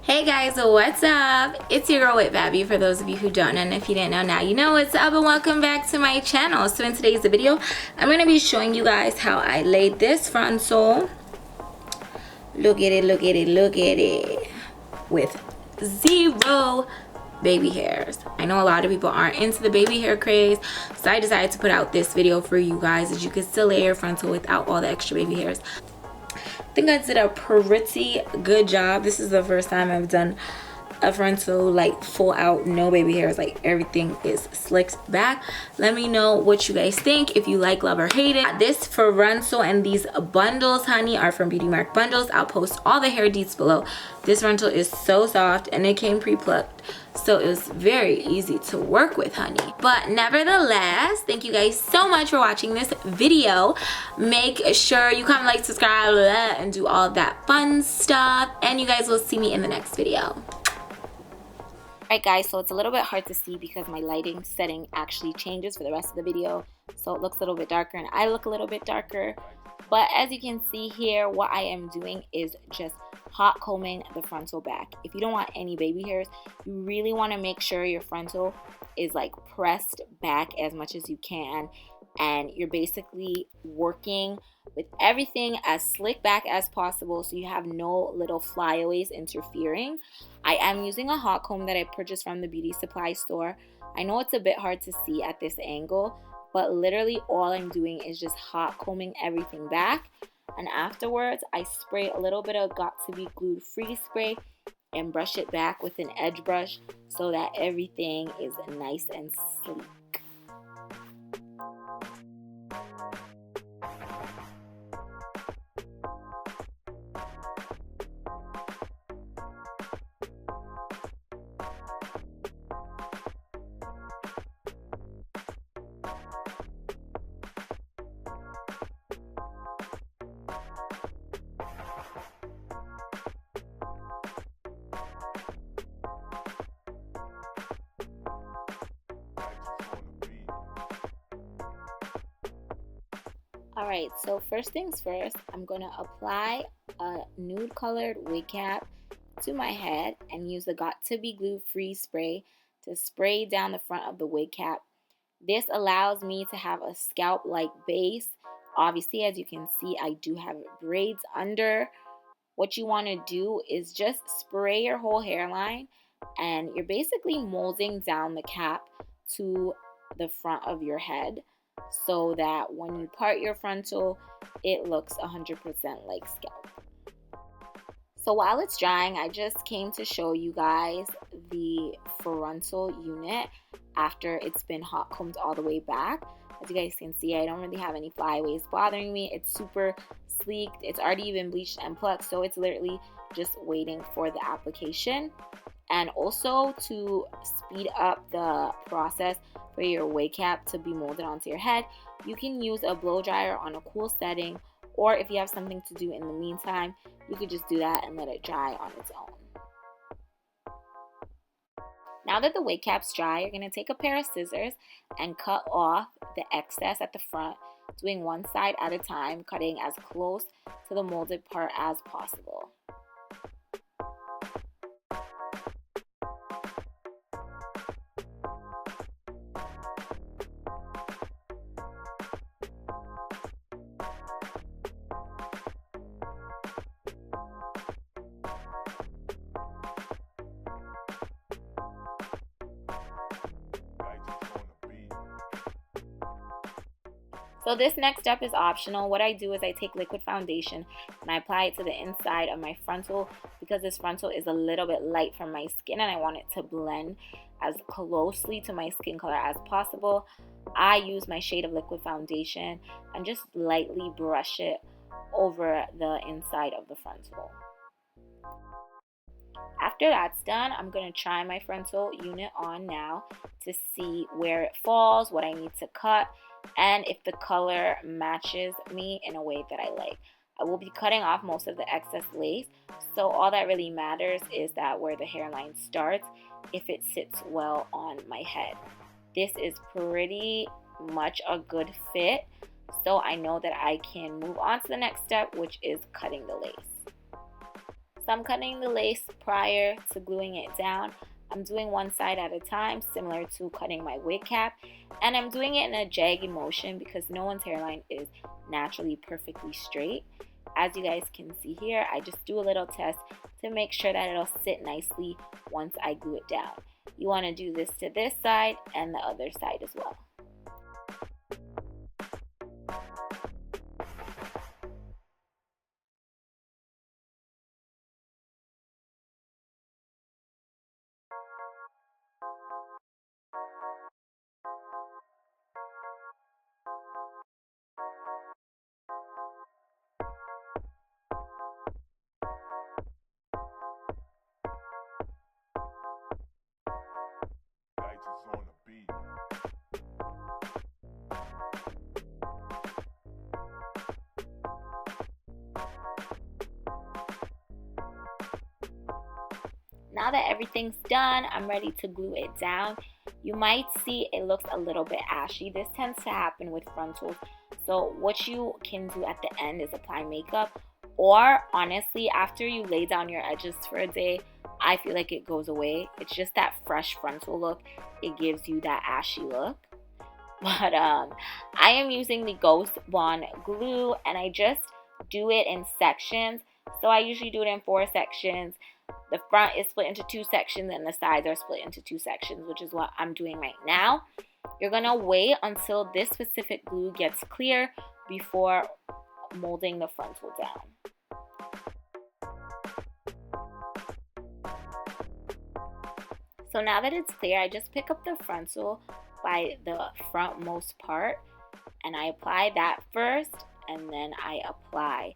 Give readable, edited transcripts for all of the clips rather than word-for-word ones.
Hey guys, what's up? It's your girl Whitfabby for those of you who don't know, and if you didn't know, now you know what's up, and welcome back to my channel. So in today's video, I'm going to be showing you guys how I laid this frontal. Look at it, look at it, look at it. With zero baby hairs. I know a lot of people aren't into the baby hair craze, so I decided to put out this video for you guys that you can still lay your frontal without all the extra baby hairs. I think I did a pretty good job. This is the first time I've done a frontal like full out, no baby hairs, like everything is slicked back. Let me know what you guys think, if you like, love, or hate it. This frontal and these bundles, honey, are from Beauty Mark Bundles. I'll post all the hair deets below. This frontal is so soft and it came pre-plucked, so it was very easy to work with, honey. But nevertheless, thank you guys so much for watching this video. Make sure you comment, like, subscribe, and do all that fun stuff, and you guys will see me in the next video. Alright guys, so it's a little bit hard to see because my lighting setting actually changes for the rest of the video, so it looks a little bit darker and I look a little bit darker. But as you can see here, what I am doing is just hot combing the frontal back. If you don't want any baby hairs, you really want to make sure your frontal is like pressed back as much as you can, and you're basically working with everything as slick back as possible so you have no little flyaways interfering. I am using a hot comb that I purchased from the beauty supply store. I know it's a bit hard to see at this angle, but literally all I'm doing is just hot combing everything back, and afterwards I spray a little bit of Got to Be Glued Free Spray and brush it back with an edge brush so that everything is nice and sleek. Alright, so first things first, I'm going to apply a nude colored wig cap to my head and use the Got to Be Glued Free Spray to spray down the front of the wig cap. This allows me to have a scalp-like base. Obviously, as you can see, I do have braids under. What you want to do is just spray your whole hairline, and you're basically molding down the cap to the front of your head, so that when you part your frontal, it looks 100% like scalp. So while it's drying, I just came to show you guys the frontal unit after it's been hot combed all the way back. As you guys can see, I don't really have any flyaways bothering me. It's super sleeked. It's already been bleached and plucked, so it's literally just waiting for the application. And also, to speed up the process for your wig cap to be molded onto your head, you can use a blow dryer on a cool setting, or if you have something to do in the meantime, you could just do that and let it dry on its own. Now that the wig cap's dry, you're going to take a pair of scissors and cut off the excess at the front, doing one side at a time, cutting as close to the molded part as possible. So this next step is optional. What I do is I take liquid foundation and I apply it to the inside of my frontal, because this frontal is a little bit light from my skin and I want it to blend as closely to my skin color as possible. I use my shade of liquid foundation and just lightly brush it over the inside of the frontal. After that's done, I'm going to try my frontal unit on now to see where it falls, what I need to cut, and if the color matches me in a way that I like. I will be cutting off most of the excess lace, so all that really matters is that where the hairline starts, if it sits well on my head. This is pretty much a good fit, so I know that I can move on to the next step, which is cutting the lace. So I'm cutting the lace prior to gluing it down. I'm doing one side at a time, similar to cutting my wig cap, and I'm doing it in a jagged motion because no one's hairline is naturally perfectly straight. As you guys can see here, I just do a little test to make sure that it'll sit nicely once I glue it down. You want to do this to this side and the other side as well. On the beat. Now that everything's done, I'm ready to glue it down. You might see it looks a little bit ashy. This tends to happen with frontals. So what you can do at the end is apply makeup, or honestly, after you lay down your edges for a day, I feel like it goes away. It's just that fresh frontal look. It gives you that ashy look. But I am using the Ghost Bond glue, and I just do it in sections. So I usually do it in 4 sections. The front is split into 2 sections and the sides are split into 2 sections, which is what I'm doing right now. You're gonna wait until this specific glue gets clear before molding the frontal down. So now that it's clear, I just pick up the frontal by the frontmost part and I apply that first, and then I apply,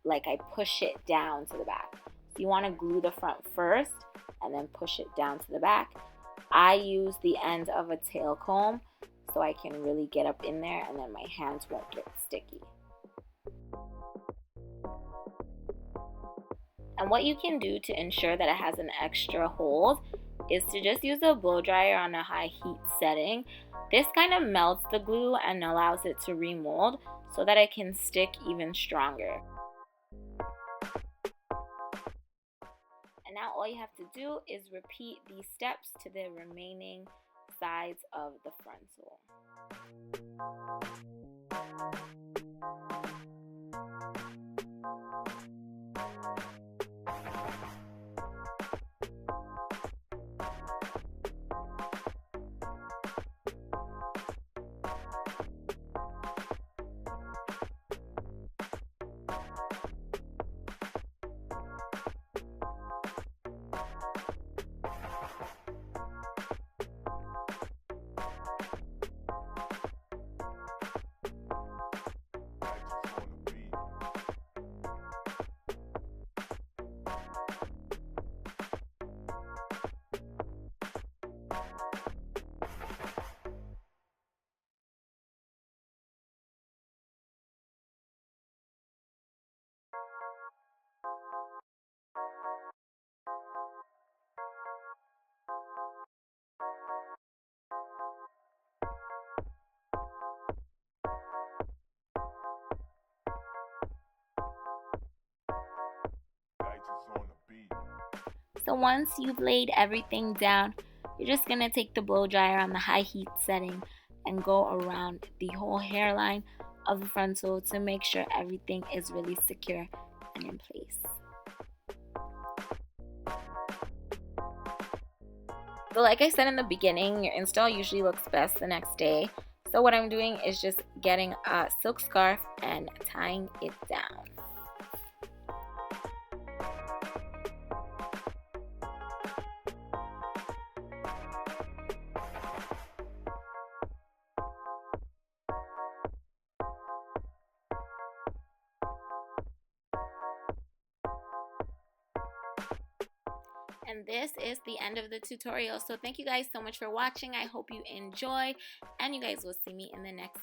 like I push it down to the back. So you want to glue the front first and then push it down to the back. I use the end of a tail comb so I can really get up in there and then my hands won't get sticky. And what you can do to ensure that it has an extra hold is to just use a blow dryer on a high heat setting. This kind of melts the glue and allows it to remold so that it can stick even stronger. And now all you have to do is repeat these steps to the remaining sides of the frontal. So once you've laid everything down, you're just going to take the blow dryer on the high heat setting and go around the whole hairline of the frontal to make sure everything is really secure and in place. So like I said in the beginning, your install usually looks best the next day. So what I'm doing is just getting a silk scarf and tying it down. And this is the end of the tutorial. So thank you guys so much for watching. I hope you enjoy, and you guys will see me in the next